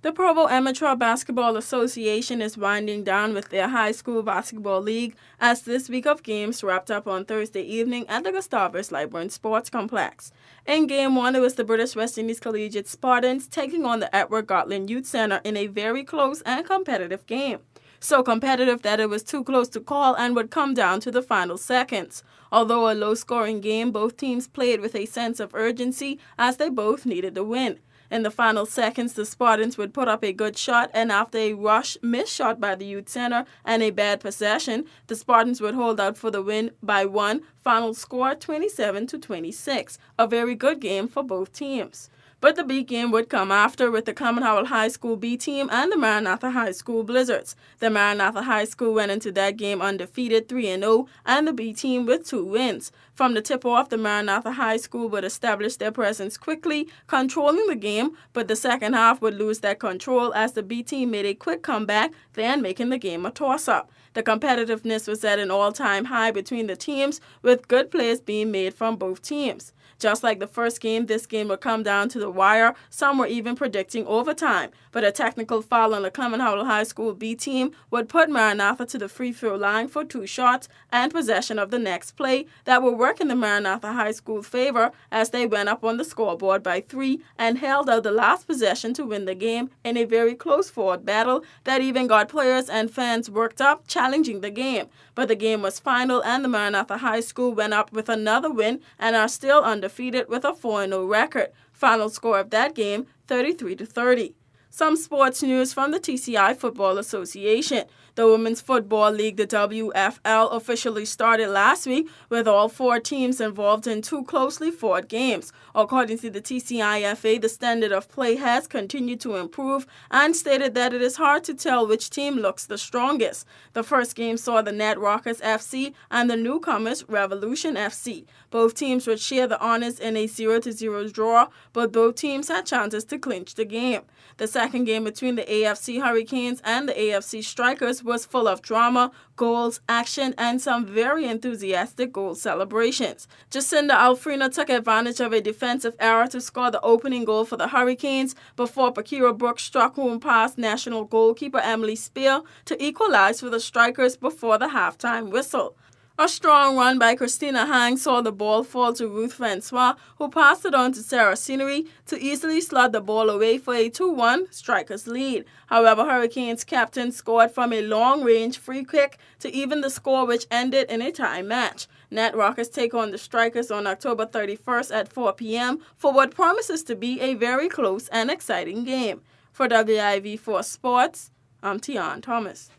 The Provo Amateur Basketball Association is winding down with their high school basketball league as this week of games wrapped up on Thursday evening at the Gustavus Lightburn Sports Complex. In Game 1, it was the British West Indies Collegiate Spartans taking on the Edward Gotland Youth Center in a very close and competitive game. So competitive that it was too close to call and would come down to the final seconds. Although a low-scoring game, both teams played with a sense of urgency as they both needed the win. In the final seconds, the Spartans would put up a good shot, and after a rush missed shot by the Youth Center and a bad possession, the Spartans would hold out for the win by one. Final score 27-26. A very good game for both teams. But the big game would come after with the Common Howell High School B team and the Maranatha High School Blizzards. The Maranatha High School went into that game undefeated 3-0 and the B team with 2 wins. From the tip-off, the Maranatha High School would establish their presence quickly, controlling the game, but the second half would lose that control as the B team made a quick comeback, then making the game a toss-up. The competitiveness was at an all-time high between the teams, with good plays being made from both teams. Just like the first game, this game would come down to the wire. Some were even predicting overtime, but a technical foul on the Common Howell High School B team would put Maranatha to the free throw line for 2 shots and possession of the next play that would work in the Maranatha High School favor as they went up on the scoreboard by 3 and held out the last possession to win the game in a very close-fought battle that even got players and fans worked up, challenging the game. But the game was final and the Maranatha High School went up with another win and are still undefeated with a 4-0 record. Final score of that game, 33-30. Some sports news from the TCI Football Association. The Women's Football League, the WFL, officially started last week with all 4 teams involved in 2 closely fought games. According to the TCIFA, the standard of play has continued to improve and stated that it is hard to tell which team looks the strongest. The first game saw the Net Rockers FC and the newcomers Revolution FC. Both teams would share the honors in a 0-0 draw, but both teams had chances to clinch the game. The second game between the AFC Hurricanes and the AFC Strikers was full of drama, goals, action, and some very enthusiastic goal celebrations. Jacinda Alfrena took advantage of a defensive error to score the opening goal for the Hurricanes before Pakira Brooks struck home past national goalkeeper Emily Spear to equalize for the Strikers before the halftime whistle. A strong run by Christina Hang saw the ball fall to Ruth Francois, who passed it on to Sarah Scenery to easily slot the ball away for a 2-1 Strikers lead. However, Hurricanes captain scored from a long-range free kick to even the score, which ended in a tie match. Net Rockers take on the Strikers on October 31st at 4 p.m. for what promises to be a very close and exciting game. For WIV4 Sports, I'm Tian Thomas.